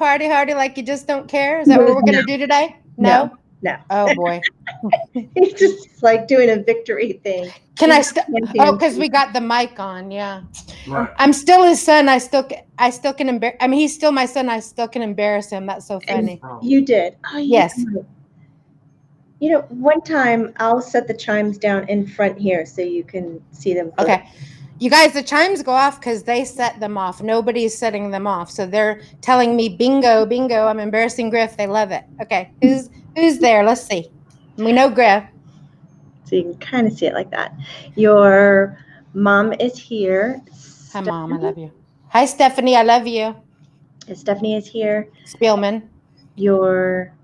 party hardy like you just don't care? Is that what we're going to do today? No? No. Oh, boy. He's just like doing a victory thing. Can I because we got the mic on. Yeah. Right. I'm still his son. I still can embarrass. I mean, he's still my son. I still can embarrass him. That's so funny. You did. Oh, yes. One time I'll set the chimes down in front here so you can see them. Okay. You guys, the chimes go off because they set them off. Nobody's setting them off. So they're telling me, bingo, bingo. I'm embarrassing Griff. They love it. Okay. Who's there? Let's see. We know Griff. So you can kind of see it like that. Your mom is here. Hi, Mom. I love you. Hi, Stephanie. I love you. And Stephanie is here. Spielman. Your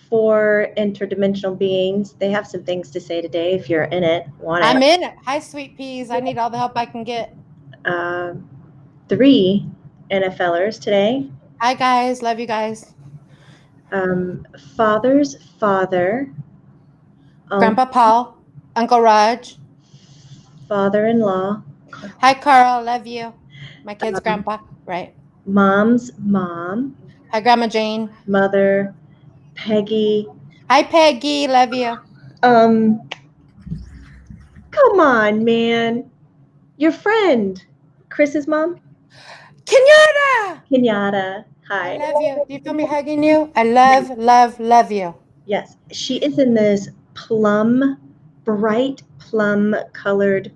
4 interdimensional beings. They have some things to say today if you're in it. I'm in it. Hi, sweet peas. I need all the help I can get. 3 NFLers today. Hi, guys. Love you guys. Father's father. Grandpa Paul. Uncle Raj. Father-in-law. Hi, Carl. Love you. My kid's grandpa. Right. Mom's mom. Hi, Grandma Jane. Mother. Peggy. Hi, Peggy. Love you. Come on, man. Your friend. Chris's mom? Kenyatta. Hi. I love you. Do you feel me hugging you? I love you. Yes. She is in this bright plum colored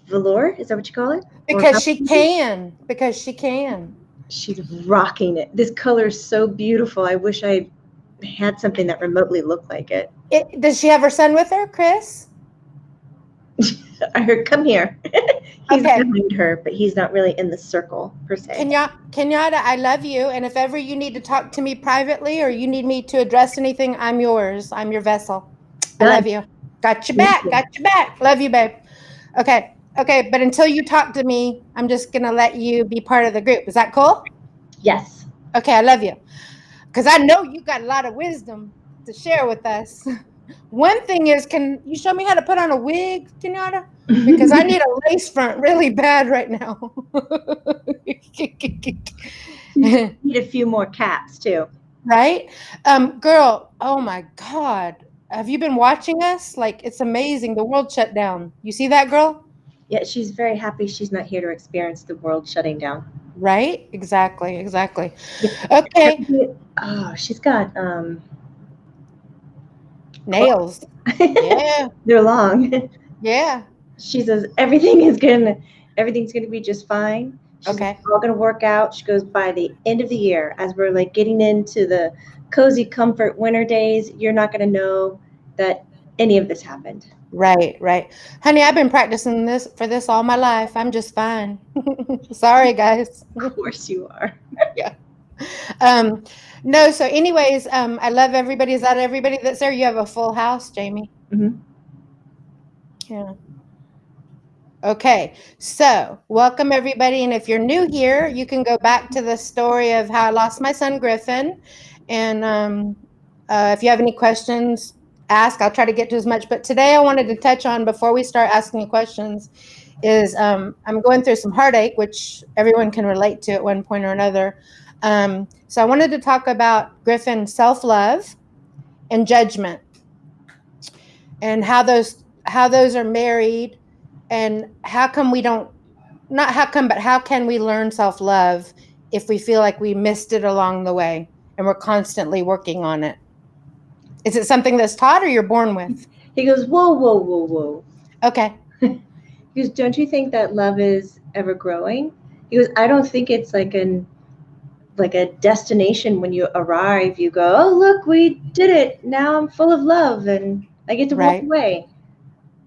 velour. Is that what you call it? Because she can. She's rocking it. This color is so beautiful. I wish I had something that remotely looked like it. Does she have her son with her, Chris? I heard, come here. He's okay. behind her, but he's not really in the circle per se. Kenyatta, I love you. And if ever you need to talk to me privately or you need me to address anything, I'm yours. I'm your vessel. I love you. Got your back. Love you, babe. Okay. But until you talk to me, I'm just going to let you be part of the group. Is that cool? Yes. Okay. I love you. Because I know you got a lot of wisdom to share with us. One thing is, can you show me how to put on a wig, Kenyatta? Because I need a lace front really bad right now. You need a few more caps too. Right? Girl, oh my God. Have you been watching us? Like, it's amazing. The world shut down. You see that, girl? Yeah, she's very happy she's not here to experience the world shutting down. Right? Exactly. Okay. Oh, she's got nails. Yeah. They're long. Yeah. She says everything's gonna be just fine. She's all gonna work out. She goes, by the end of the year, as we're like getting into the cozy comfort winter days, you're not gonna know that any of this happened. Right. Honey, I've been practicing for this all my life. I'm just fine. Sorry, guys. Of course you are. Yeah. No, so anyways, I love everybody. Is that everybody that's there? You have a full house, Jamie? Mm-hmm. Yeah. Okay, so welcome everybody. And if you're new here, you can go back to the story of how I lost my son, Griffin. And if you have any questions, ask. I'll try to get to as much. But today I wanted to touch on, before we start asking questions, is I'm going through some heartache, which everyone can relate to at one point or another. So I wanted to talk about Griffin's self-love and judgment, and how those are married, and how can we how can we learn self-love if we feel like we missed it along the way and we're constantly working on it? Is it something that's taught or you're born with? He goes, whoa. Okay. He goes, don't you think that love is ever growing? He goes, I don't think it's like a destination. When you arrive, you go, oh, look, we did it. Now I'm full of love and I get to walk away.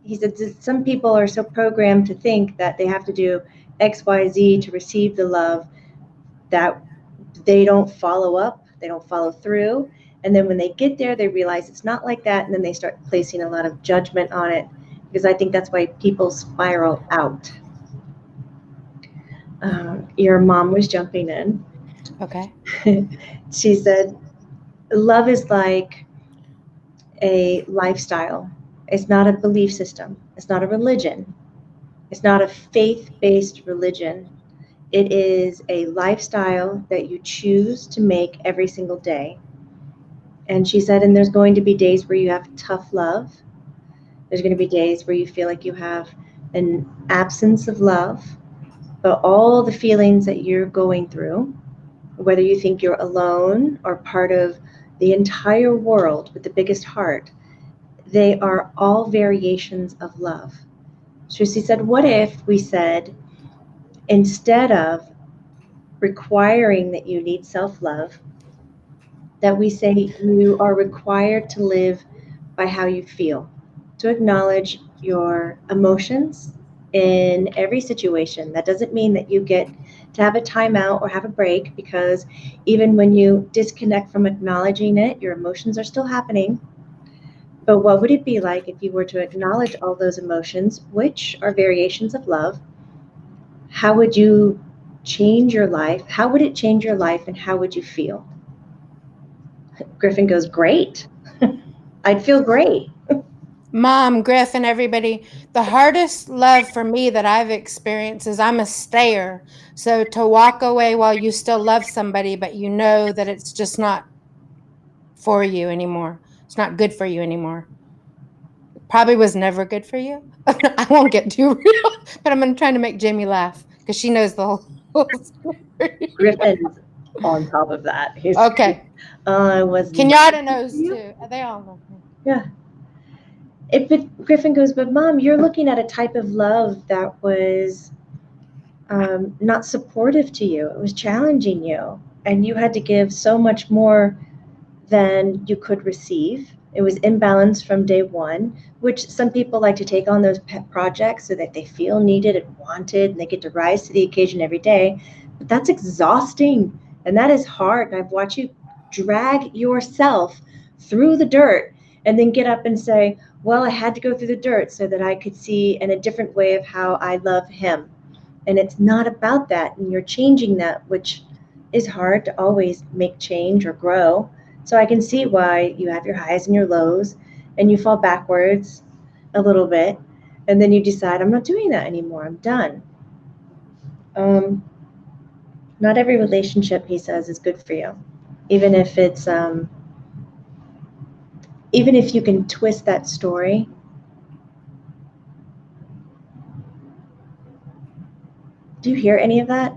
He said, some people are so programmed to think that they have to do X, Y, Z to receive the love that they don't follow up, they don't follow through. And then when they get there, they realize it's not like that. And then they start placing a lot of judgment on it, because I think that's why people spiral out. Your mom was jumping in. Okay. She said, love is like a lifestyle. It's not a belief system. It's not a religion. It's not a faith-based religion. It is a lifestyle that you choose to make every single day. And she said, and there's going to be days where you have tough love. There's going to be days where you feel like you have an absence of love, but all the feelings that you're going through, whether you think you're alone or part of the entire world with the biggest heart, they are all variations of love. So she said, what if we said, instead of requiring that you need self love, that we say you are required to live by how you feel, to acknowledge your emotions in every situation. That doesn't mean that you get to have a timeout or have a break, because even when you disconnect from acknowledging it, your emotions are still happening. But what would it be like if you were to acknowledge all those emotions, which are variations of love? How would you change your life? How would it change your life, and how would you feel? Griffin goes, great. I'd feel great. Mom, Griff, and everybody, the hardest love for me that I've experienced is I'm a stayer. So to walk away while you still love somebody, but you know that it's just not for you anymore. It's not good for you anymore. It probably was never good for you. I won't get too real, but I'm trying to make Jamie laugh because she knows the whole story. Griffin's on top of that. He's Okay. it was never Kenyatta good for knows you. too. They all know. Yeah. Griffin goes, but Mom, you're looking at a type of love that was not supportive to you. It was challenging you, and you had to give so much more than you could receive. It was imbalanced from day one, which some people like to take on those pet projects so that they feel needed and wanted, and they get to rise to the occasion every day. But that's exhausting, and that is hard. And I've watched you drag yourself through the dirt and then get up and say, well, I had to go through the dirt so that I could see in a different way of how I love him. And it's not about that. And you're changing that, which is hard to always make change or grow. So I can see why you have your highs and your lows, and you fall backwards a little bit, and then you decide, I'm not doing that anymore. I'm done. Um, Not every relationship, he says, is good for you. Even if it's, even if you can twist that story. Do you hear any of that?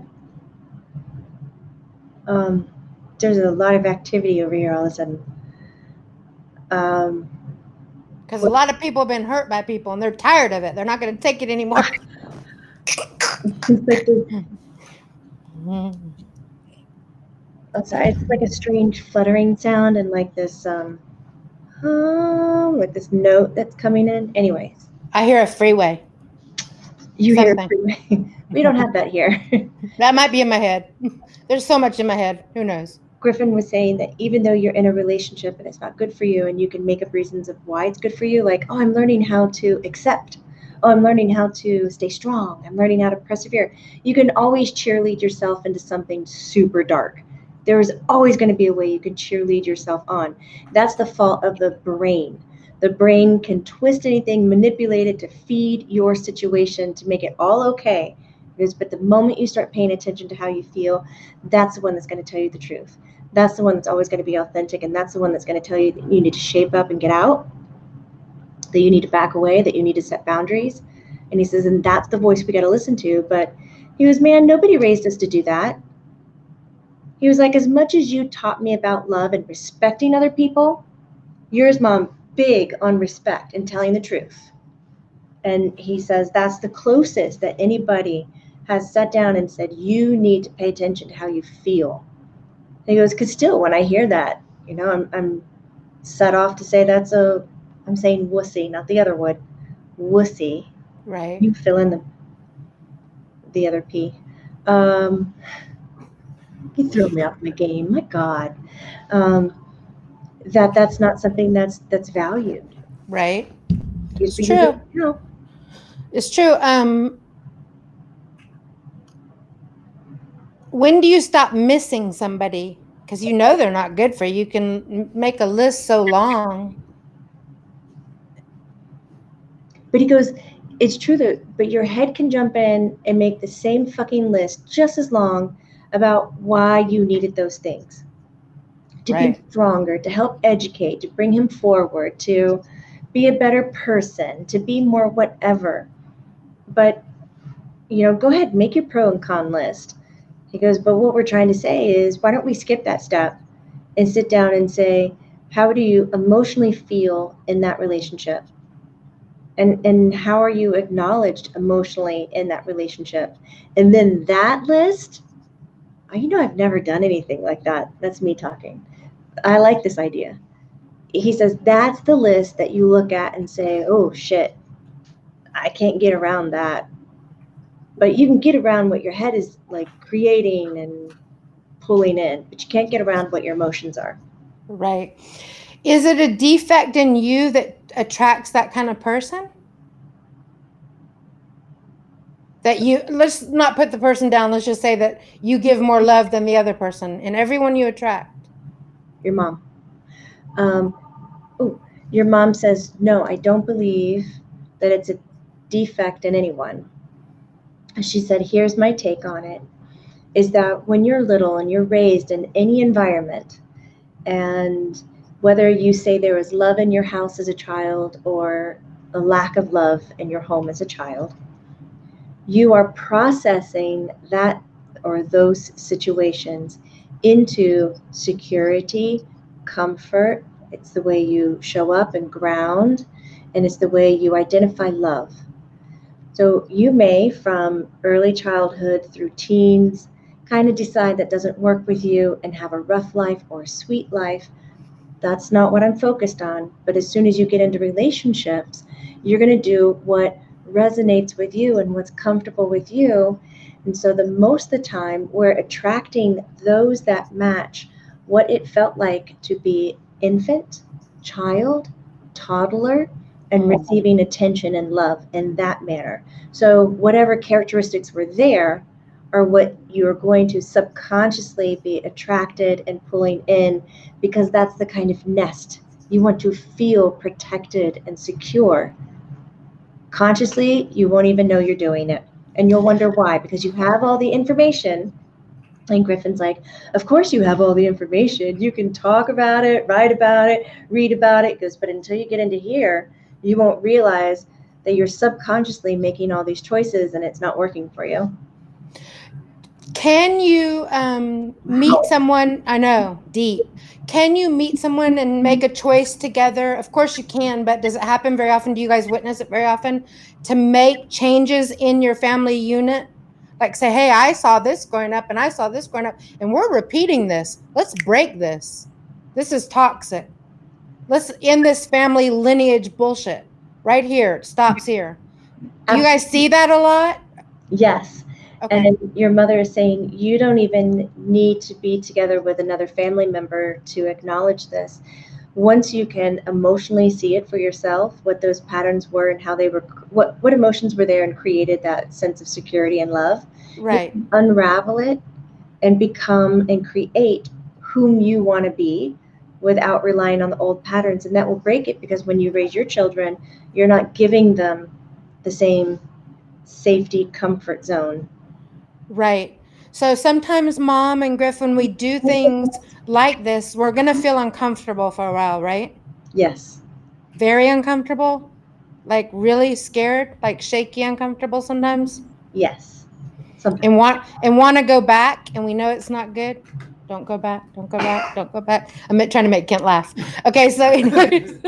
There's a lot of activity over here all of a sudden. Because a lot of people have been hurt by people and they're tired of it. They're not going to take it anymore. It's like this, oh, sorry, it's like a strange fluttering sound, and like this like this note that's coming in. Anyways, I hear a freeway. you hear it Something. freeway. We don't have that here. That might be in my head. There's so much in my head. Who knows? Griffin was saying that even though you're in a relationship and it's not good for you, and you can make up reasons of why it's good for you, like, oh, I'm learning how to accept. Oh, I'm learning how to stay strong. I'm learning how to persevere. You can always cheerlead yourself into something super dark. There is always going to be a way you can cheerlead yourself on. That's the fault of the brain. The brain can twist anything, manipulate it to feed your situation to make it all okay. But the moment you start paying attention to how you feel, that's the one that's going to tell you the truth. That's the one that's always going to be authentic, and that's the one that's going to tell you that you need to shape up and get out, that you need to back away, that you need to set boundaries. And he says, and that's the voice we got to listen to. But he goes, man, nobody raised us to do that. He was like, as much as you taught me about love and respecting other people, yours, Mom, big on respect and telling the truth. And he says that's the closest that anybody has sat down and said, you need to pay attention to how you feel. And he goes, because still, when I hear that, I'm set off to say I'm saying wussy, not the other word, wussy. Right. You fill in the other P. You threw me off my game. My God. That's not something that's valued. Right. Just It's because true. it's, It's true. When do you stop missing somebody? Because you know they're not good for you. You can make a list so long. but he goes, It's true that, but your head can jump in and make the same fucking list just as long about why you needed those things to be Right. stronger, to help educate, to bring him forward, to be a better person, to be more whatever. But, go ahead, make your pro and con list. He goes, but what we're trying to say is, why don't we skip that step and sit down and say, how do you emotionally feel in that relationship? And how are you acknowledged emotionally in that relationship? And then that list, I've never done anything like that. That's me talking. I like this idea. He says that's the list that you look at and say, oh shit, I can't get around that. But you can get around what your head is like creating and pulling in, but you can't get around what your emotions are. Right. Is it a defect in you that attracts that kind of person? That you, let's not put the person down. Let's just say that you give more love than the other person in everyone you attract. Your mom. Um, oh, your mom says, no, I don't believe that it's a defect in anyone. She said, here's my take on it, is that when you're little and you're raised in any environment, and whether you say there was love in your house as a child or a lack of love in your home as a child, you are processing that or those situations into security, comfort. It's the way you show up and ground, and it's the way you identify love. So you may, from early childhood through teens, kind of decide that doesn't work with you and have a rough life or a sweet life. That's not what I'm focused on. But as soon as you get into relationships, you're going to do what resonates with you and what's comfortable with you. And so the most of the time, we're attracting those that match what it felt like to be infant, child, toddler, and receiving attention and love in that manner. So whatever characteristics were there are what you're going to subconsciously be attracted and pulling in, because that's the kind of nest you want to feel protected and secure. Consciously, you won't even know you're doing it. And you'll wonder why, because you have all the information. And Griffin's like, of course you have all the information. You can talk about it, write about it, read about it. He goes, but until you get into here, you won't realize that you're subconsciously making all these choices and it's not working for you. Can you meet someone? I know, deep. Can you meet someone and make a choice together? Of course you can, but does it happen very often? Do you guys witness it very often to make changes in your family unit? Like say, hey, I saw this growing up and I saw this growing up, and we're repeating this. Let's break this. This is toxic. Let's end this family lineage bullshit right here. It stops here. Do you guys see that a lot? Yes. Okay. And your mother is saying you don't even need to be together with another family member to acknowledge this. Once you can emotionally see it for yourself, what those patterns were and how they were, what emotions were there and created that sense of security and love, Right. you can unravel it and become and create whom you want to be without relying on the old patterns. And that will break it, because when you raise your children, you're not giving them the same safety comfort zone. Right. So sometimes mom and Griff, when we do things like this, we're going to feel uncomfortable for a while, right? Yes. Very uncomfortable, like really scared, like shaky uncomfortable sometimes, Yes. and Sometimes. want to go back, and we know it's not good. Don't go back, don't go back, don't go back. I'm trying to make Kent laugh. Okay, so anyways,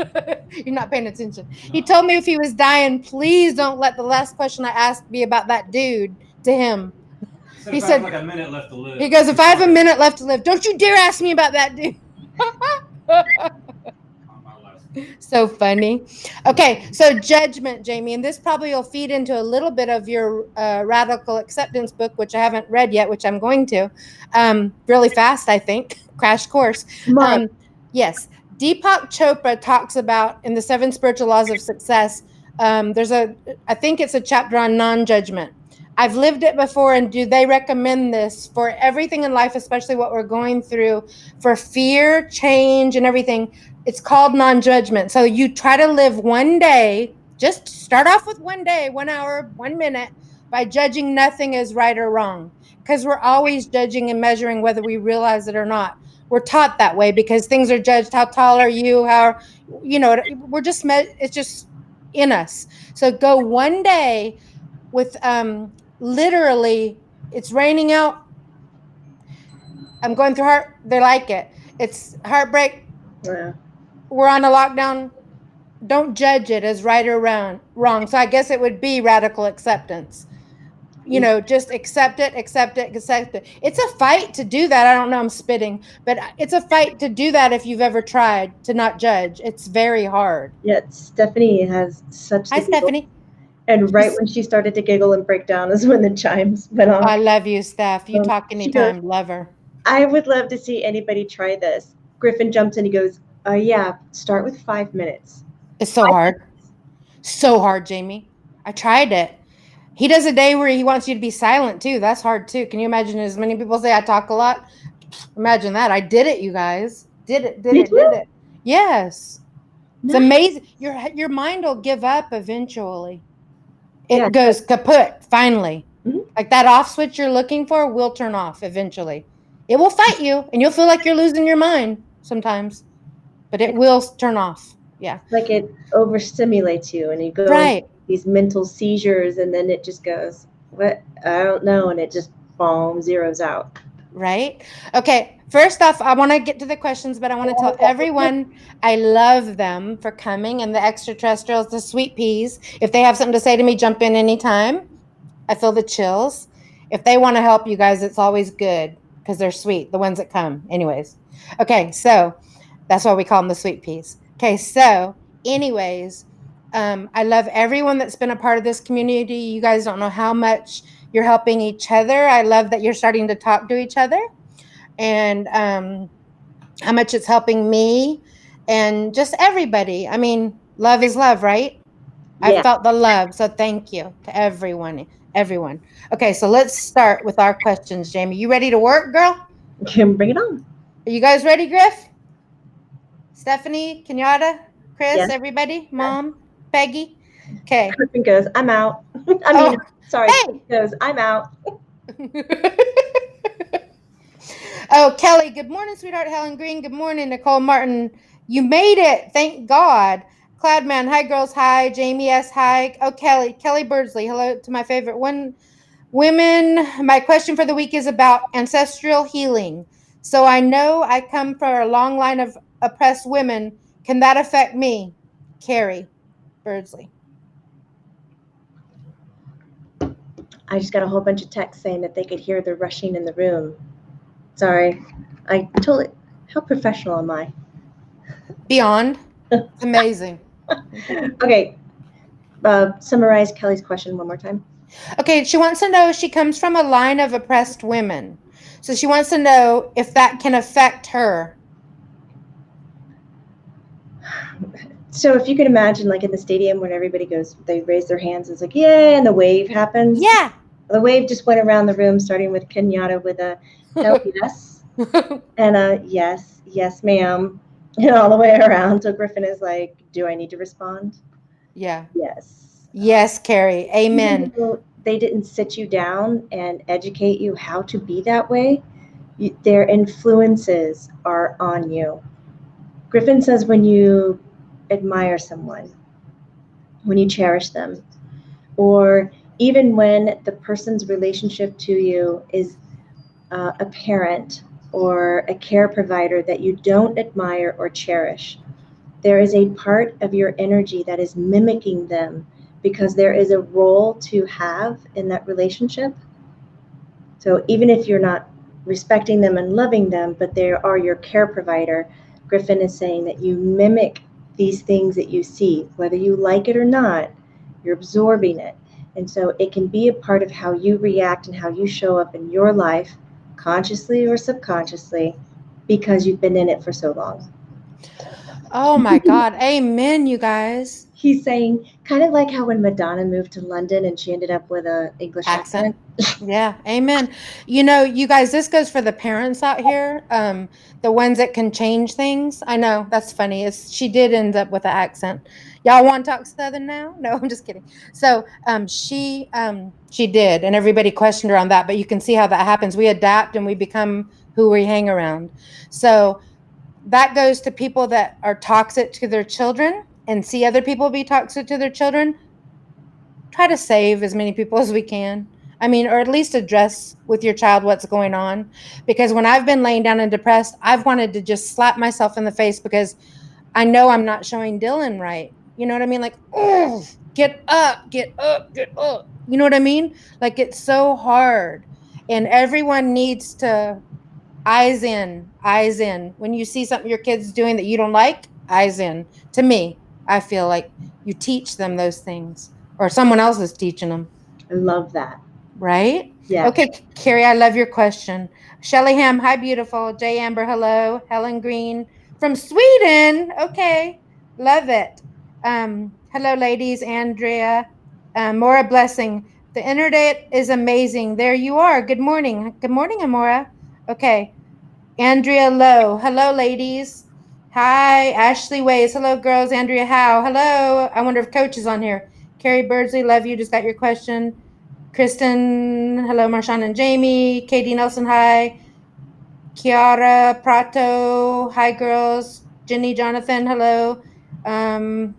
you're not paying attention. He told me if he was dying, please don't let the last question I asked be about that dude to him. He said, like a minute left to live. He goes, if I have a minute left to live, don't you dare ask me about that dude. So funny. Okay, so judgment, Jamie, and this probably will feed into a little bit of your radical acceptance book, which I haven't read yet, which I'm going to really fast, I think. Crash course. Tomorrow. Yes, Deepak Chopra talks about in the 7 Spiritual Laws of Success. I think it's a chapter on non-judgment. I've lived it before, and do they recommend this for everything in life, especially what we're going through for fear, change, and everything? It's called non-judgment. So you try to live one day Just start off with 1 day, 1 hour, 1 minute by judging nothing as right or wrong, because we're always judging and measuring whether we realize it or not. We're taught that way because things are judged. How tall are you? How, we're just, it's just in us. So go 1 day with literally, it's raining out. I'm going through heart. They like it. It's heartbreak. Yeah. We're on a lockdown. Don't judge it as right or wrong. So I guess it would be radical acceptance. Just accept it. It's a fight to do that. I don't know, I'm spitting, but it's a fight to do that if you've ever tried to not judge. It's very hard. Yeah, Stephanie has such Hi, the giggle. Stephanie. And right when she started to giggle and break down is when the chimes went off. I love you, Steph. You talk She goes, anytime. Love her. I would love to see anybody try this. Griffin jumps in. He goes, yeah, start with 5 minutes. It's so hard. So hard, Jamie. I tried it. He does a day where he wants you to be silent too. That's hard too. Can you imagine? As many people say I talk a lot. Imagine that. I did it, you guys. Did it. Yes. It's amazing. Your mind will give up eventually. It goes kaput finally. Mm-hmm. Like that off switch you're looking for will turn off eventually. It will fight you and you'll feel like you're losing your mind sometimes, but it will turn off. Yeah. Like it overstimulates you and you go right. These mental seizures and then it just goes, what? I don't know. And it just boom, zeroes out. Right. Okay. First off, I want to get to the questions, but I want to tell everyone I love them for coming, and the extraterrestrials, the sweet peas. If they have something to say to me, jump in anytime. I feel the chills. If they want to help you guys, it's always good because they're sweet, the ones that come. Anyways. Okay. So that's why we call them the sweet peas. Okay. So anyways, I love everyone that's been a part of this community. You guys don't know how much you're helping each other. I love that you're starting to talk to each other, and how much it's helping me and just everybody. I mean, love is love, right? Yeah. I felt the love. So thank you to everyone. Okay, so let's start with our questions, Jamie. You ready to work, girl? Bring it on. Are you guys ready, Griff? Stephanie, Kenyatta, Chris, yes. Everybody, Mom, Peggy. Okay. Griffin goes, I'm out. Sorry. Hey! He goes, I'm out. Oh, Kelly, good morning, sweetheart. Helen Green, good morning. Nicole Martin, you made it. Thank God. Cloudman, hi, girls. Hi. Jamie S, hi. Oh, Kelly Birdsley, hello to my favorite women. My question for the week is about ancestral healing. So I know I come from a long line of oppressed women. Can that affect me? Carrie Birdsley. I just got a whole bunch of texts saying that they could hear the rushing in the room. Sorry. I totally, how professional am I? Beyond. It's amazing. Okay. Summarize Kelly's question one more time. Okay. She wants to know if she comes from a line of oppressed women. So she wants to know if that can affect her. So if you can imagine, like in the stadium when everybody goes, they raise their hands, it's like, yeah, and the wave happens. Yeah. The wave just went around the room, starting with Kenyatta with a hell yes, and a yes, ma'am, and all the way around. So Griffin is like, do I need to respond? Yeah. Yes. Yes, Carrie. Amen. They didn't sit you down and educate you how to be that way. Their influences are on you. Griffin says when you admire someone, when you cherish them, or even when the person's relationship to you is a parent or a care provider that you don't admire or cherish, there is a part of your energy that is mimicking them because there is a role to have in that relationship. So even if you're not respecting them and loving them, but they are your care provider, Griffin is saying that you mimic these things that you see, whether you like it or not, you're absorbing it. And so it can be a part of how you react and how you show up in your life, consciously or subconsciously, because you've been in it for so long. Oh my God. Amen, you guys. He's saying kind of like how when Madonna moved to London and she ended up with a English Accent. accent. Yeah, amen. You know, you guys, this goes for the parents out here, the ones that can change things. I know that's funny. It's she did end up with an accent. Y'all want to talk Southern now? No, I'm just kidding. So, she did, and everybody questioned her on that. But you can see how that happens. We adapt and we become who we hang around. So that goes to people that are toxic to their children and see other people be toxic to their children. Try to save as many people as we can. I mean, or at least address with your child what's going on. Because when I've been laying down and depressed, I've wanted to just slap myself in the face because I know I'm not showing Dylan right. You know what I mean? Like, oh, get up, get up, get up. You know what I mean? Like, it's so hard. And everyone needs to eyes in, eyes in. When you see something your kid's doing that you don't like, eyes in. To me, I feel like you teach them those things or someone else is teaching them, I love that. right? Yeah. Okay, Carrie, I love your question. Shelly Ham, hi, beautiful. Jay Amber, hello. Helen Green from Sweden. Okay, love it. Hello, ladies. Andrea, Mora Blessing. The internet is amazing. There you are. Good morning. Good morning, Amora. Okay. Andrea Lowe. Hello, ladies. Hi, Ashley Ways. Hello, girls. Andrea Howe. Hello. I wonder if Coach is on here. Carrie Birdsley, love you. Just got your question. Kristen, hello, Marshawn and Jamie. Katie Nelson, hi. Kiara Prato, hi, girls. Jenny Jonathan, hello. Um,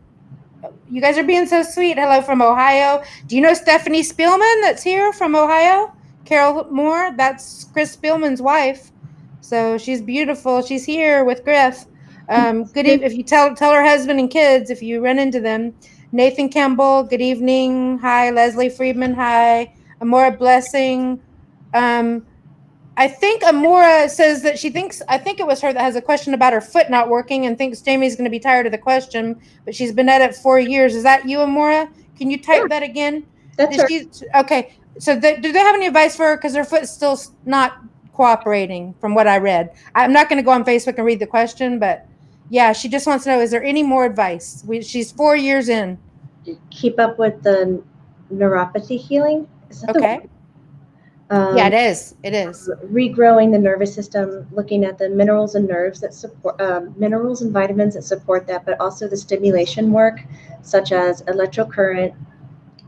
you guys are being so sweet. Hello from Ohio. Do you know Stephanie Spielman that's here from Ohio? Carol Moore, that's Chris Spielman's wife. So she's beautiful. She's here with Griff. Good evening. If you tell her husband and kids if you run into them. Nathan Campbell, good evening. Hi, Leslie Friedman. Hi, Amora Blessing. Um, I think Amora says that she thinks, I think it was her that has a question about her foot not working and thinks Jamie's going to be tired of the question, but she's been at it 4 years. Is that you, Amora? Can you Yeah, type that again? that's Did her. she? Okay. So do they have any advice for her? Because her foot's still not cooperating from what I read. I'm not going to go on Facebook and read the question, but yeah, she just wants to know, is there any more advice? She's 4 years in. Keep up with the neuropathy healing. Is that the Okay. word? Yeah, it is. It is. Regrowing the nervous system, looking at the minerals and nerves that support minerals and vitamins that support that, but also the stimulation work, such as electrocurrent,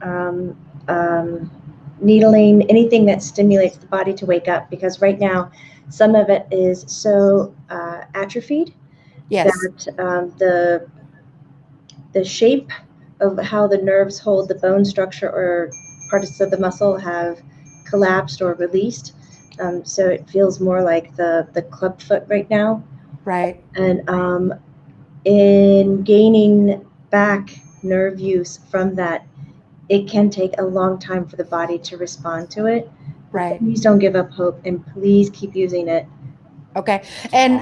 um, um, needling, anything that stimulates the body to wake up. Because right now, some of it is so atrophied Yes. that the shape of how the nerves hold the bone structure or parts of the muscle have collapsed or released. So it feels more like the club foot right now. Right. And in gaining back nerve use from that, it can take a long time for the body to respond to it. But Right. please don't give up hope and please keep using it. Okay. And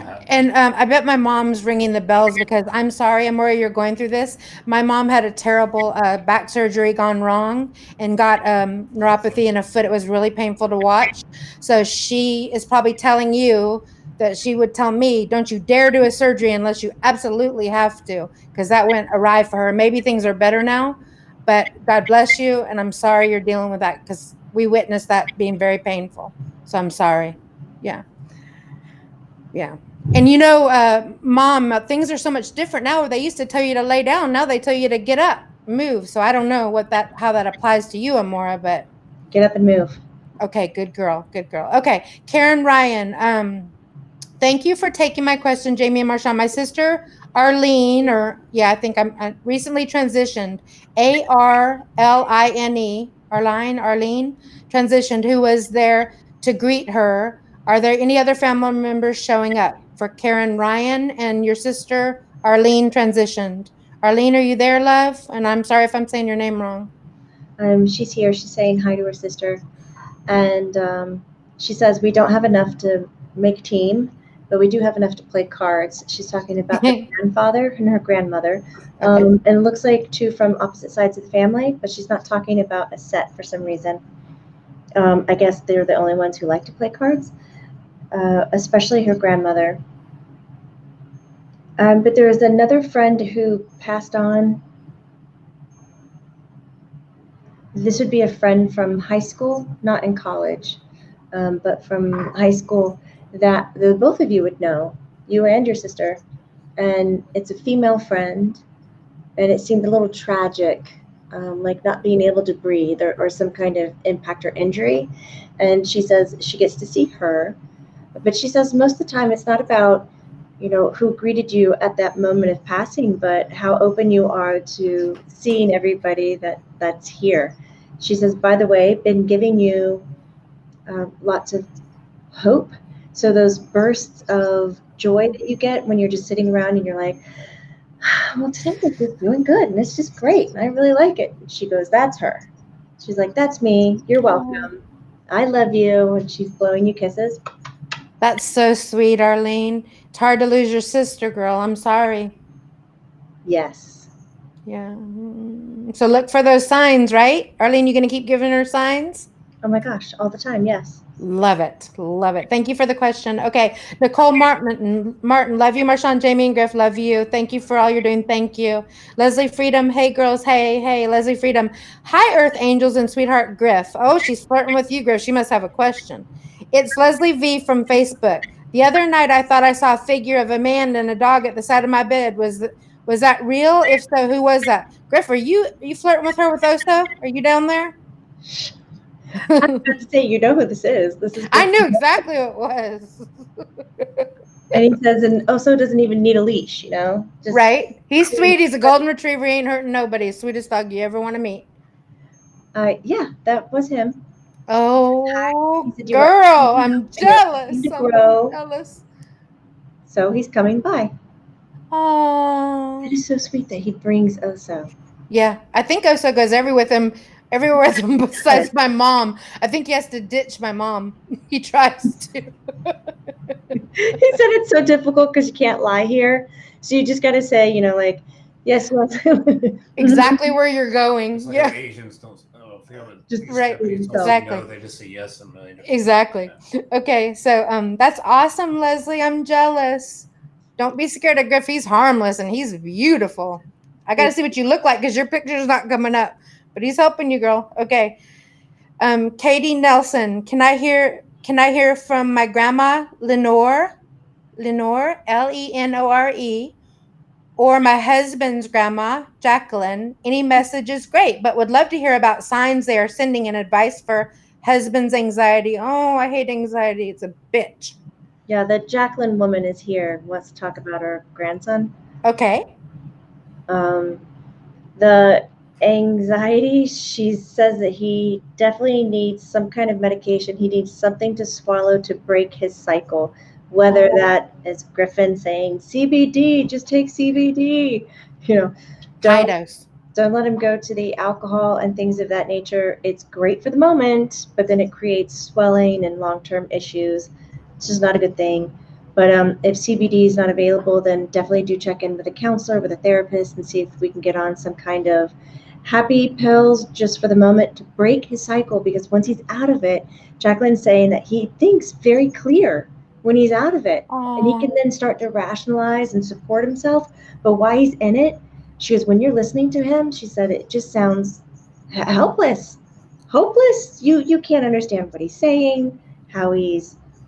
I bet my mom's ringing the bells because I'm sorry, Amora, you're going through this. My mom had a terrible back surgery gone wrong and got neuropathy in a foot. It was really painful to watch. So she is probably telling you that she would tell me, don't you dare do a surgery unless you absolutely have to, because that went awry for her. Maybe things are better now, but God bless you. And I'm sorry you're dealing with that because we witnessed that being very painful. So I'm sorry. Yeah. Yeah. And you know, mom, things are so much different now. They used to tell you to lay down. Now they tell you to get up, move. So I don't know how that applies to you, Amora, but Get up and move. okay, good girl, good girl. Okay, Karen Ryan, thank you for taking my question, Jamie and Marshawn. My sister Arlene, or yeah, I think I recently transitioned. Arline, Arlene transitioned. Who was there to greet her? Are there any other family members showing up for Karen Ryan and your sister Arlene transitioned? Arlene, are you there, love? And I'm sorry if I'm saying your name wrong. She's here. She's saying hi to her sister. And she says we don't have enough to make a team, but we do have enough to play cards. She's talking about her grandfather and her grandmother, Okay. and it looks like two from opposite sides of the family, but she's not talking about a set for some reason. I guess they're the only ones who like to play cards, especially her grandmother. But there was another friend who passed on. This would be a friend from high school, not in college, but from high school that the both of you would know, you and your sister. And it's a female friend, and it seemed a little tragic, like not being able to breathe or some kind of impact or injury. And she says she gets to see her, but she says most of the time it's not about who greeted you at that moment of passing, but how open you are to seeing everybody that's here. She says, by the way, been giving you lots of hope. So those bursts of joy that you get when you're just sitting around and you're like, well, today is just doing good and it's just great and I really like it. And she goes, that's her. She's like, that's me. You're Oh, welcome. I love you. And she's blowing you kisses. that's so sweet, Arlene. It's hard to lose your sister, girl. I'm sorry. Yes. Yeah. So look for those signs, right? Arlene, you going to keep giving her signs? Oh my gosh, all the time. Yes. Love it. Love it. Thank you for the question. Okay. Nicole Martin, love you. Marshawn, Jamie, and Griff, love you. Thank you for all you're doing. Thank you. Leslie Freedom, hey girls. Hey, hey, Leslie Freedom. Hi, Earth Angels and Sweetheart Griff. Oh, she's flirting with you, Griff. She must have a question. It's Leslie V from Facebook. The other night I thought I saw a figure of a man and a dog at the side of my bed. Was that real? If so, who was that? Griff, are you flirting with her with Oso? Are you down there? I was about to say, you know who this is. This is I Griffin. knew exactly who it was. And he says, and also doesn't even need a leash, just. Right? He's sweet. He's a golden retriever. He ain't hurting nobody. Sweetest dog you ever want to meet. Yeah, that was him. He Oh, said you were girl, opening up I'm and you're looking jealous. to I'm grow. jealous. So he's coming by. That Oh, is so sweet that he brings Oso. yeah. I think Oso goes everywhere with him Good. besides my mom. I think he has to ditch my mom. He tries to. He said it's so difficult because you can't lie here. So you just got to say, like, yes, yes. Exactly where you're going. It's like how Yeah. Asians don't. If you haven't Just these Right. Japanese don't say Exactly. no, they just say yes and no. They don't. Exactly. Yeah. Okay, so that's awesome, Leslie. I'm jealous. Don't be scared of Griff. He's harmless and he's beautiful. I got to see what you look like because your picture's not coming up, but he's helping you, girl. Okay. Katie Nelson, can I hear from my grandma Lenore Lenore, or my husband's grandma Jacqueline? Any message is great, but would love to hear about signs they are sending and advice for husband's anxiety. Oh, I hate anxiety. It's a bitch. Yeah, the Jacqueline woman is here. Wants to talk about her grandson. Okay. Um, the anxiety, she says that he definitely needs some kind of medication. He needs something to swallow to break his cycle. Whether Oh, that is Griffin saying CBD, just take CBD. You know, high don't dose. don't let him go to the alcohol and things of that nature. It's great for the moment, but then it creates swelling and long-term issues. It's just not a good thing. But if CBD is not available, then definitely do check in with a counselor, with a therapist, and see if we can get on some kind of happy pills just for the moment to break his cycle. Because once he's out of it, Jacqueline's saying that he thinks very clear when he's out of it. And he can Oh, then start to rationalize and support himself. But while he's in it, she goes, when you're listening to him, she said, it just sounds helpless, hopeless. You can't understand what he's saying,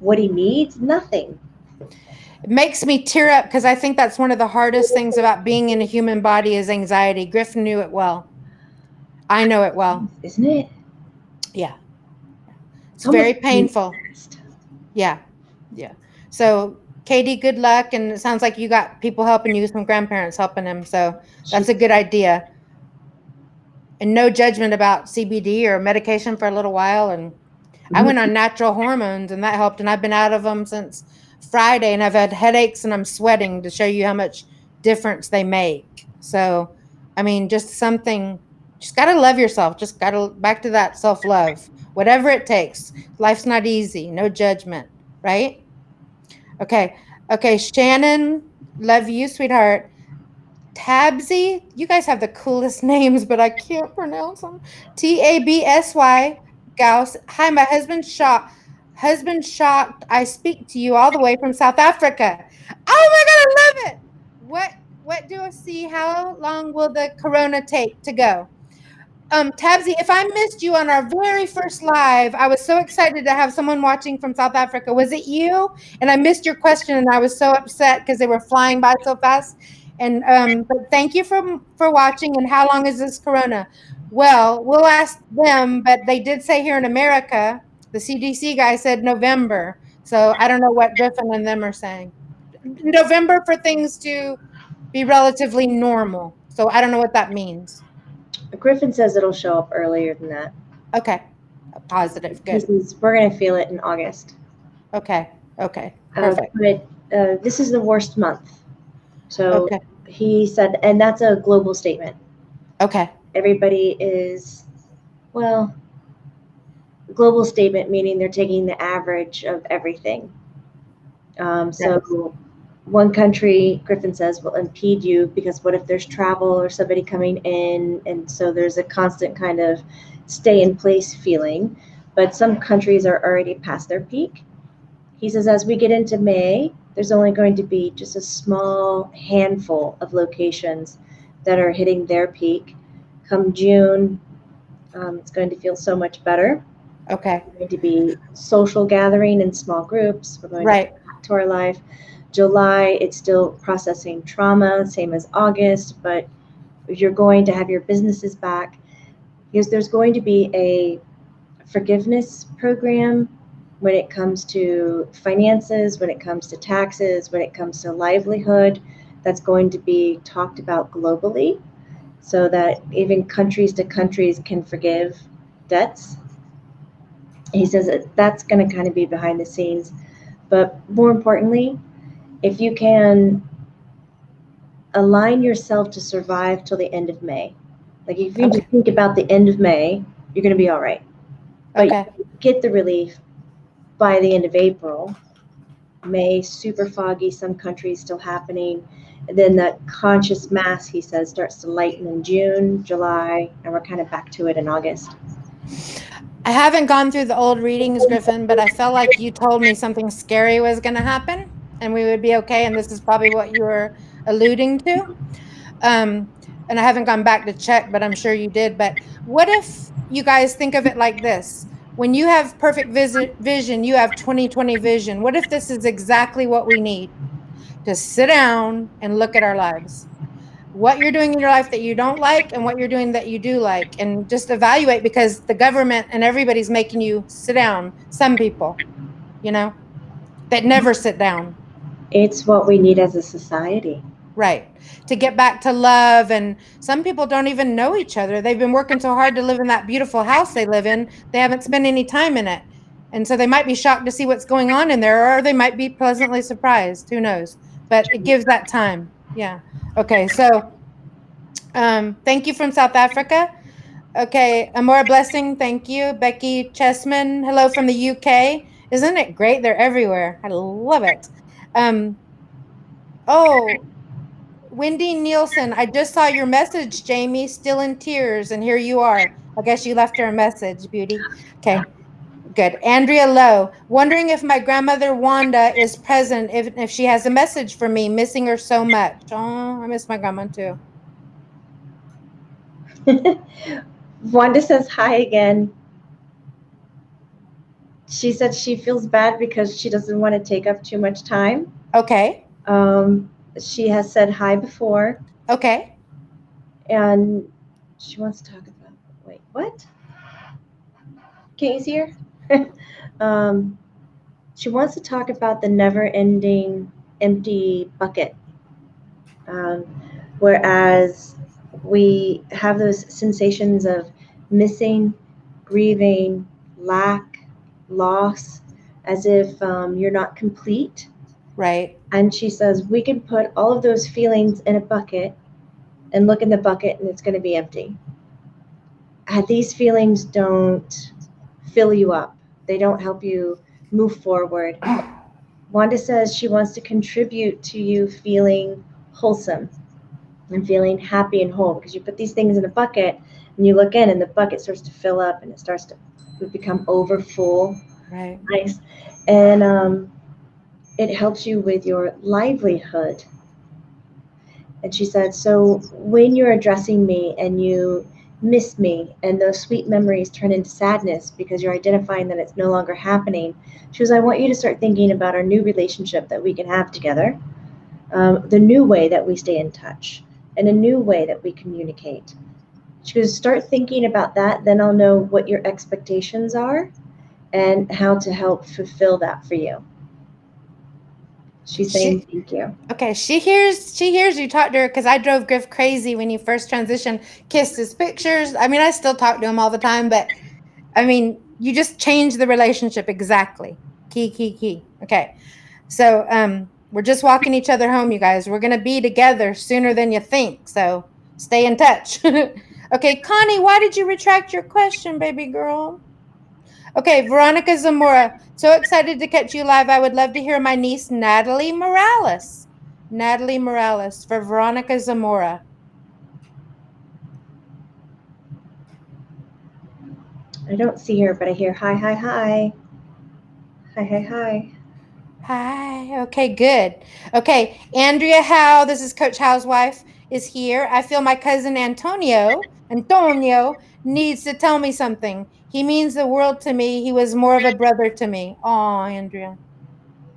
what he needs, nothing. it makes me tear up because I think that's one of the hardest things about being in a human body is anxiety. Griff knew it well. I know it well. Isn't it? Yeah. It's It's almost very painful. fast. Yeah. Yeah. So, Katie, good luck. And it sounds like you got people helping you, some grandparents helping him. So, that's She's a good idea. And no judgment about CBD or medication for a little while. And I went on natural hormones and that helped. And I've been out of them since Friday and I've had headaches and I'm sweating to show you how much difference they make. So, I mean, just got to love yourself. Just got to back to that self love, whatever it takes. Life's not easy, no judgment, right? Okay. Okay. Shannon, love you, sweetheart. Tabsy, you guys have the coolest names, but I can't pronounce them. Tabsy Gauss. Hi, my husband shocked. Husband shocked. I speak to you all the way from South Africa. Oh my god, I love it. What do I see? How long will the corona take to go? Tabsy, if I missed you on our very first live, I was so excited to have someone watching from South Africa. Was it you? And I missed your question, and I was so upset because they were flying by so fast. And but thank you for watching. And how long is this corona? Well, we'll ask them, but they did say here in America, the CDC guy said November. So I don't know what Griffin and them are saying. November for things to be relatively normal. So I don't know what that means. Griffin says it'll show up earlier than that. Okay. Positive. He Good. says we're going to feel it in August. Okay. Okay. Perfect. But this is the worst month. So Okay. he said, and that's a global statement. Okay. Everybody is, well, global statement meaning they're taking the average of everything. So one country, Griffin says, will impede you because what if there's travel or somebody coming in? And so there's a constant kind of stay in place feeling. But some countries are already past their peak. He says, as we get into May, there's only going to be just a small handful of locations that are hitting their peak. Come June, it's going to feel so much better. Okay. It's going to be social gathering in small groups. We're going Right. to go back to our life. July, it's still processing trauma, same as August, but you're going to have your businesses back. Because there's going to be a forgiveness program when it comes to finances, when it comes to taxes, when it comes to livelihood, that's going to be talked about globally so that even countries to countries can forgive debts. He says that that's going to kind of be behind the scenes. But more importantly, if you can align yourself to survive till the end of May, like if you just think about the end of May, you're going to be all right. But you get the relief by the end of April. May, super foggy, some countries still happening. And then that conscious mass, he says, starts to lighten in June, July, and we're kind of back to it in August. I haven't gone through the old readings, Griffin, but I felt like you told me something scary was going to happen and we would be okay. And this is probably what you were alluding to. And I haven't gone back to check, but I'm sure you did. But what if you guys think of it like this? When you have perfect vision, you have 20/20 vision. What if this is exactly what we need? To sit down and look at our lives. What you're doing in your life that you don't like and what you're doing that you do like, and just evaluate, because the government and everybody's making you sit down. Some people, that never sit down. It's what we need as a society. Right. To get back to love. And some people don't even know each other. They've been working so hard to live in that beautiful house they live in. They haven't spent any time in it. And so they might be shocked to see what's going on in there, or they might be pleasantly surprised. Who knows? But it gives that time. Yeah. Okay. So thank you from South Africa. Okay. Amora Blessing. Thank you. Becky Chessman. Hello from the UK. Isn't it great? They're everywhere. I love it. Oh, Wendy Nielsen, I just saw your message, Jamie, still in tears, and here you are. I guess you left her a message, beauty. Okay, good. Andrea Lowe, wondering if my grandmother Wanda is present, if she has a message for me, missing her so much. Oh, I miss my grandma too. Wanda says hi again. She said she feels bad because she doesn't want to take up too much time. Okay. She has said hi before. Okay. And she wants to talk about, wait, what? Can't you see her? She wants to talk about the never-ending empty bucket. Whereas we have those sensations of missing, grieving, lack, loss, as if you're not complete. Right. And she says we can put all of those feelings in a bucket and look in the bucket and it's going to be empty. These feelings don't fill you up. They don't help you move forward. Wanda says she wants to contribute to you feeling wholesome and feeling happy and whole, because you put these things in a bucket and you look in and the bucket starts to fill up and it starts to become over full. Right. Nice. And it helps you with your livelihood. And she said, so when you're addressing me and you miss me and those sweet memories turn into sadness because you're identifying that it's no longer happening, she goes, I want you to start thinking about our new relationship that we can have together, the new way that we stay in touch, and a new way that we communicate. She goes, start thinking about that, then I'll know what your expectations are and how to help fulfill that for you. She's saying thank you. Okay, she hears you talk to her, because I drove Griff crazy when he first transitioned, kissed his pictures. I mean, I still talk to him all the time, but I mean, you just change the relationship exactly. Key. Okay. So we're just walking each other home, you guys. We're gonna be together sooner than you think. So stay in touch. Okay, Connie, why did you retract your question, baby girl? Okay, Veronica Zamora. So excited to catch you live. I would love to hear my niece, Natalie Morales. Natalie Morales for Veronica Zamora. I don't see her, but I hear hi. Hi. Hi. Okay, good. Okay, Andrea Howe, this is Coach Howe's wife, is here. I feel my cousin Antonio needs to tell me something. He means the world to me. He was more of a brother to me. Aw, Andrea.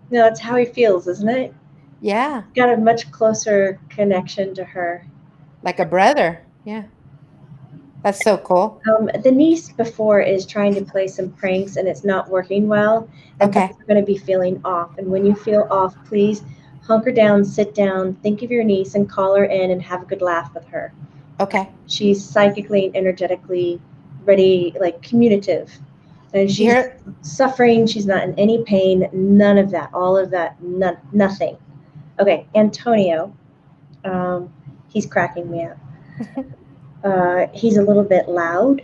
No, that's how he feels, isn't it? Yeah, Got a much closer connection to her. like a brother. Yeah. That's so cool. The niece before is trying to play some pranks and it's not working well, and Okay. things are going to be feeling off. And when you feel off, please hunker down, sit down, think of your niece, and call her in and have a good laugh with her. Okay. She's psychically and energetically ready, like communicative. And she's suffering. She's not in any pain. None of that. All of that. Nothing. Okay, Antonio. He's cracking me up. He's a little bit loud.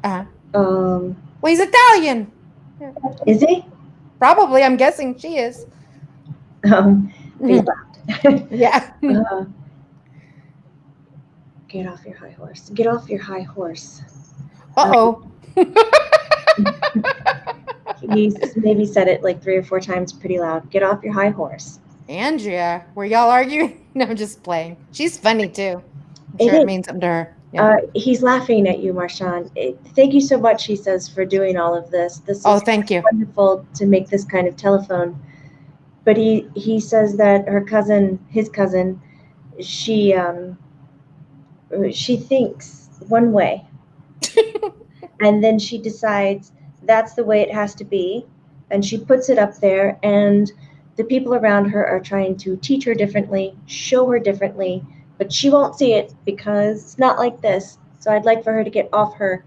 Uh-huh. Well, he's Italian. Is he? Probably. I'm guessing she is. He's loud. Yeah. Get off your high horse. Get off your high horse. Uh-oh. He's maybe said it like 3 or 4 times pretty loud. Get off your high horse. Andrea, were y'all arguing? No, I'm just playing. She's funny too. I'm sure it means something to her. Yeah. He's laughing at you, Marshawn. Thank you so much, he says, for doing all of this. This is thank you. Wonderful to make this kind of telephone. But he says that his cousin, she thinks one way, and then she decides that's the way it has to be, and she puts it up there, and the people around her are trying to teach her differently, show her differently, but she won't see it because it's not like this. So I'd like for her to get off her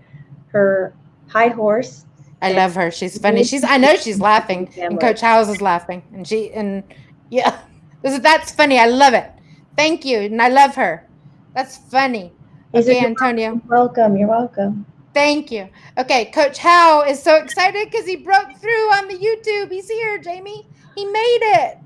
high horse. I love her. She's funny. I know she's laughing, and Coach Howes is laughing, and yeah, that's funny. I love it. Thank you, and I love her. That's funny. Okay, Antonio. You're welcome. Thank you. Okay, Coach Howe is so excited because he broke through on the YouTube. He's here, Jamie. He made it.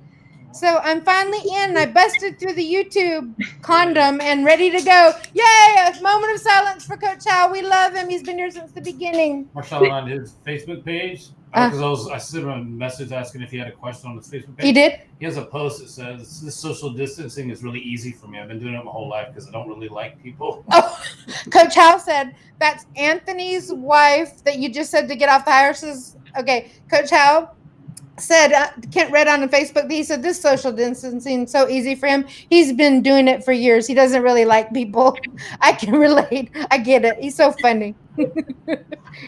So I'm finally in. I busted through the YouTube condom and ready to go. Yay! A moment of silence for Coach Howe. We love him. He's been here since the beginning. Marshawn on his Facebook page. Because I sent him a message asking if he had a question on his Facebook page. He did? He has a post that says, this social distancing is really easy for me. I've been doing it my whole life because I don't really like people. Oh, Coach Howe said, that's Anthony's wife that you just said to get off the horses. Okay, Coach Howe said, Kent read on Facebook, he said this social distancing is so easy for him. He's been doing it for years. He doesn't really like people. I can relate. I get it. He's so funny.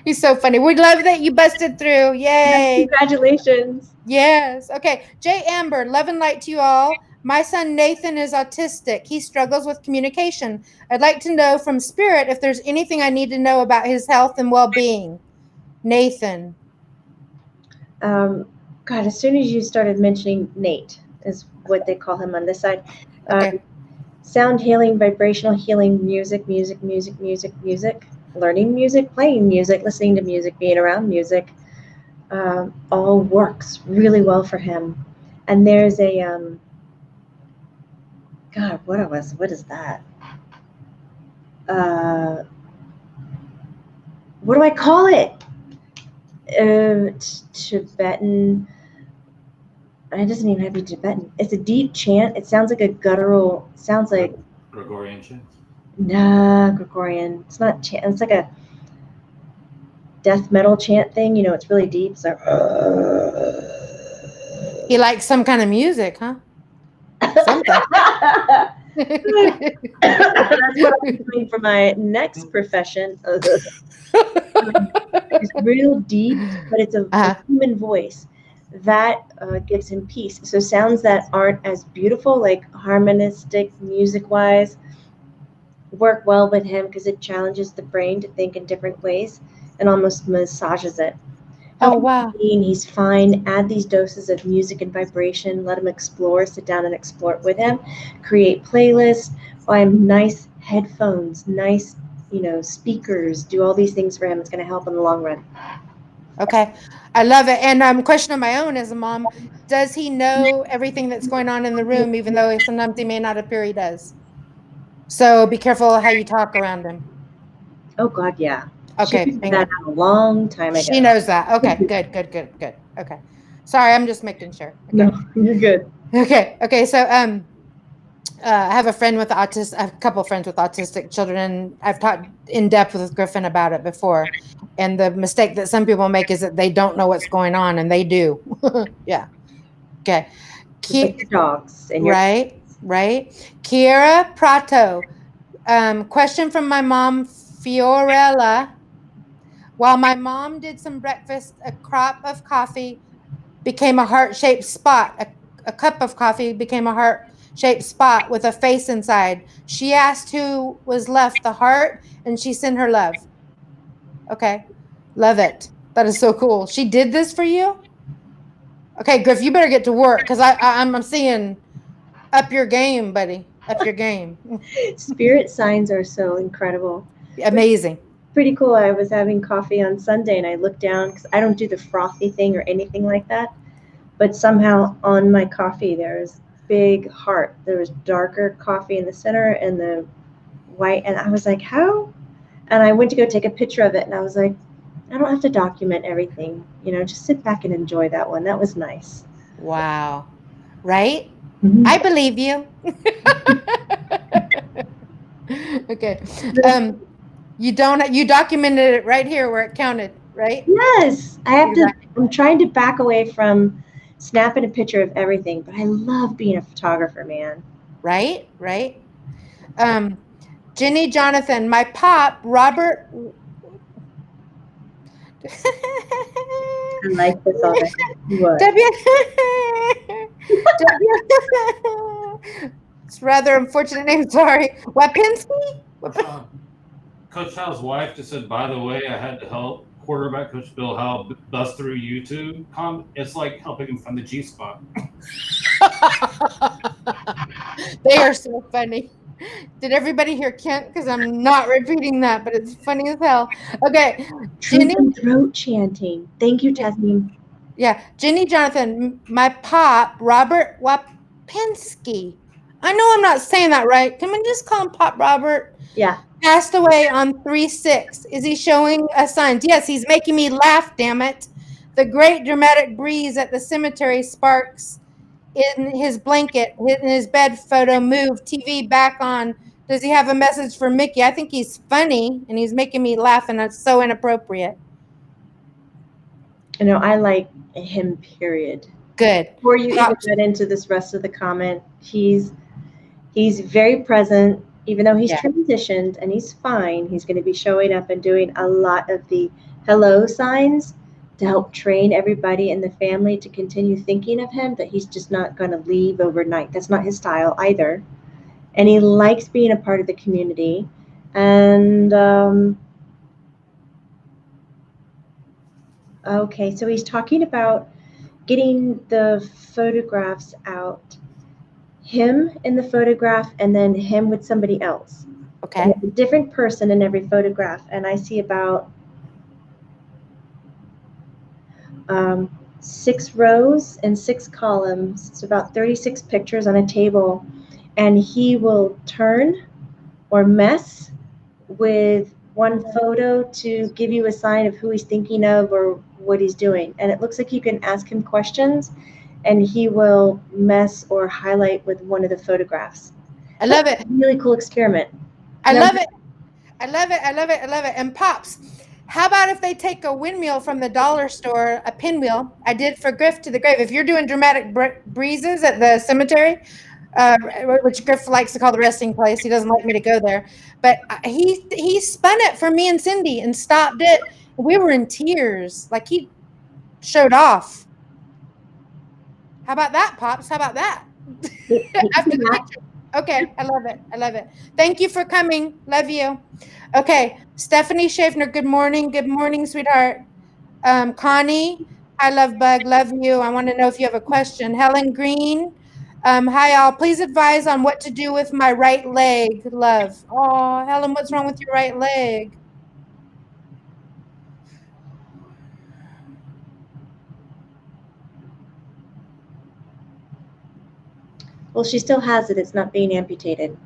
He's so funny. We love that you busted through. Yay. Congratulations. Yes. Okay. Jay Amber, love and light to you all. My son Nathan is autistic. He struggles with communication. I'd like to know from Spirit if there's anything I need to know about his health and well-being. Nathan. God, as soon as you started mentioning Nate, is what they call him on this side. Okay. Sound healing, vibrational healing, music, learning music, playing music, listening to music, being around music, all works really well for him. And there's a, God, what is that? What do I call it? Tibetan. it doesn't even have to be Tibetan. It's a deep chant. It sounds like a guttural. Sounds like Gregorian chant. nah, Gregorian. It's not chant. It's like a death metal chant thing. You know, it's really deep. It's like. He likes some kind of music, huh? Something. That's what I'm doing for my next profession. It's real deep, but it's a human voice that gives him peace. So sounds that aren't as beautiful, like harmonistic music wise, work well with him because it challenges the brain to think in different ways and almost massages it. Oh, Help him wow. clean, he's fine. Add these doses of music and vibration. Let him explore. Sit down and explore it with him. Create playlists. Buy him nice headphones, nice, speakers. Do all these things for him. It's going to help in the long run. Okay. I love it. And question of my own as a mom, does he know everything that's going on in the room, even though sometimes he may not appear he does? So be careful how you talk around him. Oh, God, yeah. Okay. She figured that out a long time ago. She knows that. Okay. Good. Okay. Sorry, I'm just making sure. Okay. No, you're good. Okay. So I have a couple friends with autistic children, and I've talked in depth with Griffin about it before. And the mistake that some people make is that they don't know what's going on, and they do. Yeah. Okay. Just like your dogs and your Right. Kiera Prato. Question from my mom, Fiorella. While my mom did some breakfast, a cup of coffee became a heart-shaped spot. A cup of coffee became a heart-shaped spot with a face inside. She asked who was left, the heart, and she sent her love. Okay. Love it. That is so cool. She did this for you? Okay, Griff, you better get to work because I'm seeing up your game, buddy. Up your game. spirit signs are so incredible. Amazing. Pretty cool. I was having coffee on Sunday and I looked down because I don't do the frothy thing or anything like that. But somehow on my coffee there's big heart. There was darker coffee in the center and the white, and I was like, how? And I went to go take a picture of it, and I was like, I don't have to document everything. Just sit back and enjoy that one. That was nice. Wow. Right? Mm-hmm. I believe you. Okay. You documented it right here where it counted, right? Yes, I have to. I'm trying to back away from snapping a picture of everything, but I love being a photographer, man. Right. Jenny Jonathan, my pop, Robert. I like this already. What? It's a rather unfortunate name. Sorry. Wapinski? Coach Hal's wife just said, by the way, I had to help quarterback Coach Bill Howell bust through YouTube. It's like helping him find the G spot. They are so funny. Did everybody hear Kent? Because I'm not repeating that, but it's funny as hell. Okay. Truth and throat chanting. Thank you, Tasneem. Yeah. Jenny Jonathan, my pop, Robert Wapinski. I know I'm not saying that right. Can we just call him Pop Robert? Yeah. Passed away on 3/6. Is he showing us signs? Yes, he's making me laugh, damn it. The great dramatic breeze at the cemetery sparks in his blanket, in his bed photo moved, TV back on. Does he have a message for Mickey? I think he's funny and he's making me laugh, and that's so inappropriate. I like him, period. Good. Before you even get into this rest of the comment, he's very present. Even though he's transitioned and he's fine, he's going to be showing up and doing a lot of the hello signs to help train everybody in the family to continue thinking of him, that he's just not going to leave overnight. That's not his style either. And he likes being a part of the community. And okay, so he's talking about getting the photographs out. Him in the photograph and then him with somebody else. Okay. A different person in every photograph. And I see about 6 rows and 6 columns. It's about 36 pictures on a table. And he will turn or mess with one photo to give you a sign of who he's thinking of or what he's doing. And it looks like you can ask him questions and he will mess or highlight with one of the photographs. I love it. Really cool experiment. I love it. I love it. I love it. I love it. And Pops, how about if they take a windmill from the dollar store, a pinwheel? I did for Griff to the grave. If you're doing dramatic breezes at the cemetery, which Griff likes to call the resting place, he doesn't like me to go there. But he spun it for me and Cindy and stopped it. We were in tears, like he showed off. How about that, Pops? How about that? After the picture. Okay, I love it. I love it. Thank you for coming. Love you. Okay, Stephanie Schaffner, good morning. Good morning, sweetheart. Connie, hi, love bug. Love you. I want to know if you have a question. Helen Green, hi, all. Please advise on what to do with my right leg. Love. Oh, Helen, what's wrong with your right leg? Well, she still has it. It's not being amputated.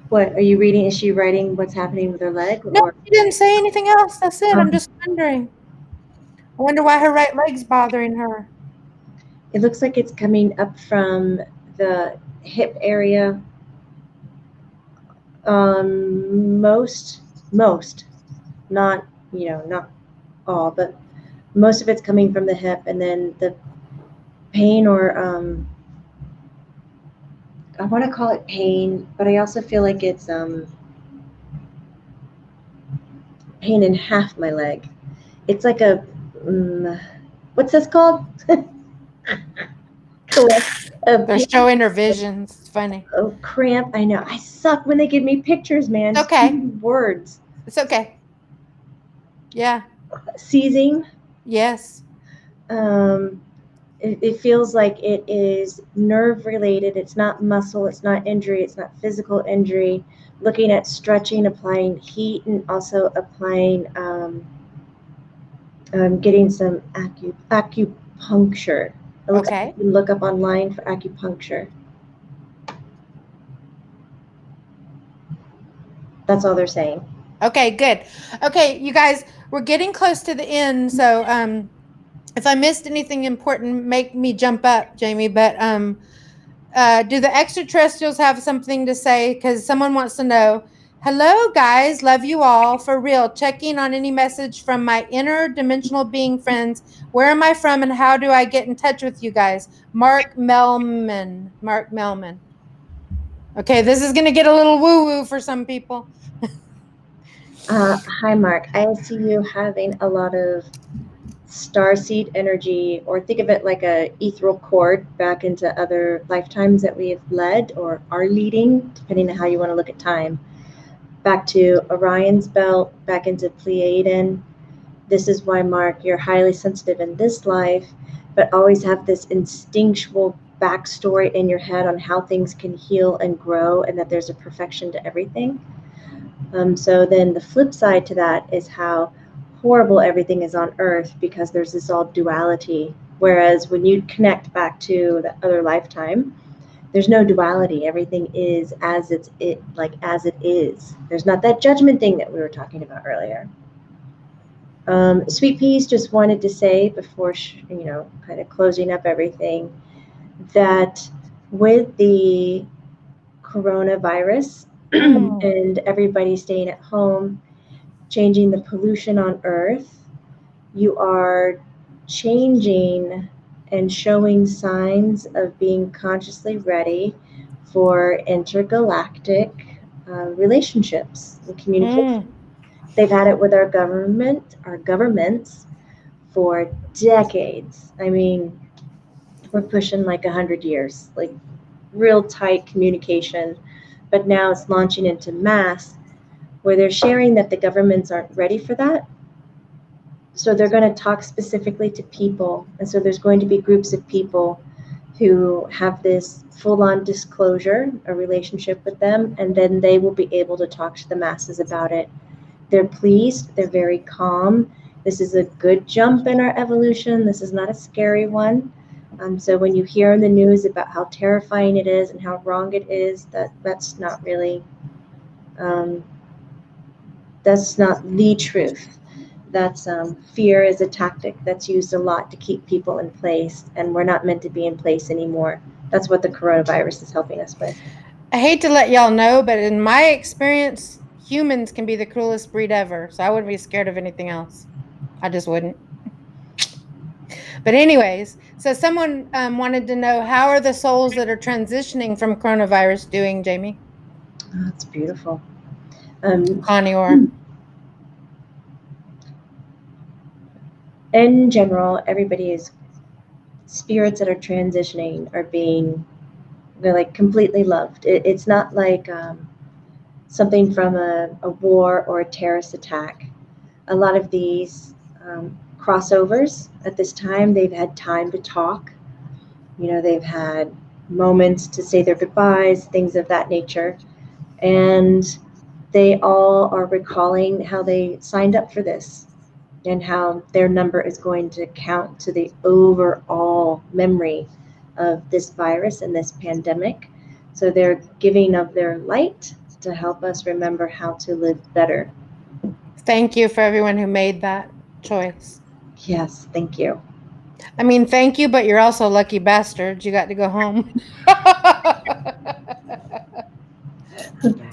What are you reading? Is she writing what's happening with her leg? No, she didn't say anything else. That's it. I'm just wondering. I wonder why her right leg's bothering her. It looks like it's coming up from the hip area. Most, not, not all, but most of it's coming from the hip, and then the pain, or I want to call it pain, but I also feel like it's pain in half my leg. It's like a what's this called? They're showing her visions. It's funny. Oh, cramp. I know. I suck when they give me pictures, man. It's okay. Words. It's okay. Yeah. Seizing. Yes. It feels like it is nerve related. It's not muscle. It's not injury. It's not physical injury. Looking at stretching, applying heat, and also applying, getting some acupuncture. It looks like you can look up online for acupuncture. That's all they're saying. Okay, good. Okay, you guys, we're getting close to the end, so if I missed anything important, make me jump up, Jamie. But do the extraterrestrials have something to say? Because someone wants to know. Hello, guys. Love you all. For real. Checking on any message from my interdimensional being friends. Where am I from and how do I get in touch with you guys? Mark Melman. Mark Melman. Okay, this is going to get a little woo-woo for some people. Hi, Mark. I see you having a lot of starseed energy, or think of it like a ethereal cord back into other lifetimes that we have led or are leading, depending on how you want to look at time. Back to Orion's belt, back into Pleiadian. This is why, Mark, you're highly sensitive in this life, but always have this instinctual backstory in your head on how things can heal and grow, and that there's a perfection to everything. So then the flip side to that is how horrible everything is on Earth, because there's this all duality. Whereas when you connect back to the other lifetime, there's no duality. Everything is as it is. There's not that judgment thing that we were talking about earlier. Sweet Peas just wanted to say before, kind of closing up everything, that with the coronavirus and everybody staying at home, changing the pollution on Earth, you are changing and showing signs of being consciously ready for intergalactic relationships and communication. They've had it with our governments for decades. I mean, we're pushing like 100 years, like real tight communication. But now it's launching into mass, where they're sharing that the governments aren't ready for that. So they're going to talk specifically to people. And so there's going to be groups of people who have this full-on disclosure, a relationship with them, and then they will be able to talk to the masses about it. They're pleased. They're very calm. This is a good jump in our evolution. This is not a scary one. So when you hear in the news about how terrifying it is and how wrong it is, that's not really That's not the truth. That's fear is a tactic that's used a lot to keep people in place, and we're not meant to be in place anymore. That's what the coronavirus is helping us with. I hate to let y'all know, but in my experience, humans can be the cruelest breed ever. So I wouldn't be scared of anything else. I just wouldn't. But anyways, so someone wanted to know, how are the souls that are transitioning from coronavirus doing, Jamie? Oh, that's beautiful. Connie or in general, everybody is spirits that are transitioning are being, they're like completely loved. It's not like something from a war or a terrorist attack. A lot of these crossovers at this time, they've had time to talk. You know, they've had moments to say their goodbyes, things of that nature. And they all are recalling how they signed up for this and how their number is going to count to the overall memory of this virus and this pandemic. So they're giving of their light to help us remember how to live better. thank you for everyone who made that choice. Yes, thank you. I mean, thank you, but you're also lucky bastards. You got to go home.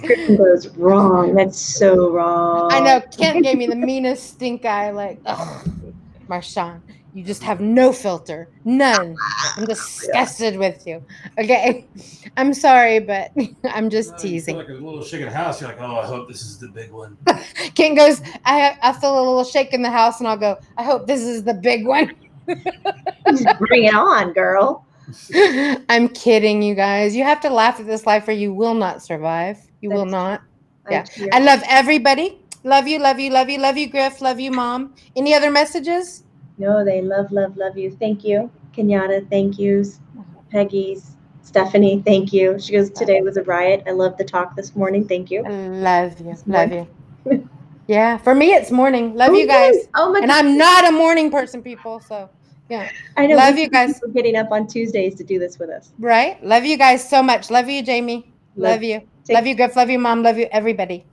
Griffin goes wrong. That's so wrong. I know Kent gave me the meanest stink eye, like, ugh, Marshawn, you just have no filter. None. I'm disgusted with you. Okay. I'm sorry, but I'm just You feel teasing. like a little shake in the house. You're like, oh, I hope this is the big one. Kent goes, I feel a little shake in the house, and I'll go, I hope this is the big one. Bring it on, girl. I'm kidding, you guys. You have to laugh at this life or you will not survive. You will That's not. I Yeah. cheer. I love everybody. Love you, love you, love you, love you, Griff. Love you, Mom. Any other messages? No, they love, love, love you. Thank you. Kenyatta, thank yous. Peggy's, Stephanie, thank you. She goes, today was a riot. I love the talk this morning. Thank you. I love you. This Love morning. you. Yeah. For me, it's morning. Love Oh, you guys. yay. Oh my And God. I'm not a morning person, people. So, yeah. I know. Love we you need guys. people getting up on Tuesdays to do this with us. Right? Love you guys so much. Love you, Jamie. Love- Love you. Take Love you, Griff. Love you, Mom. Love you, everybody.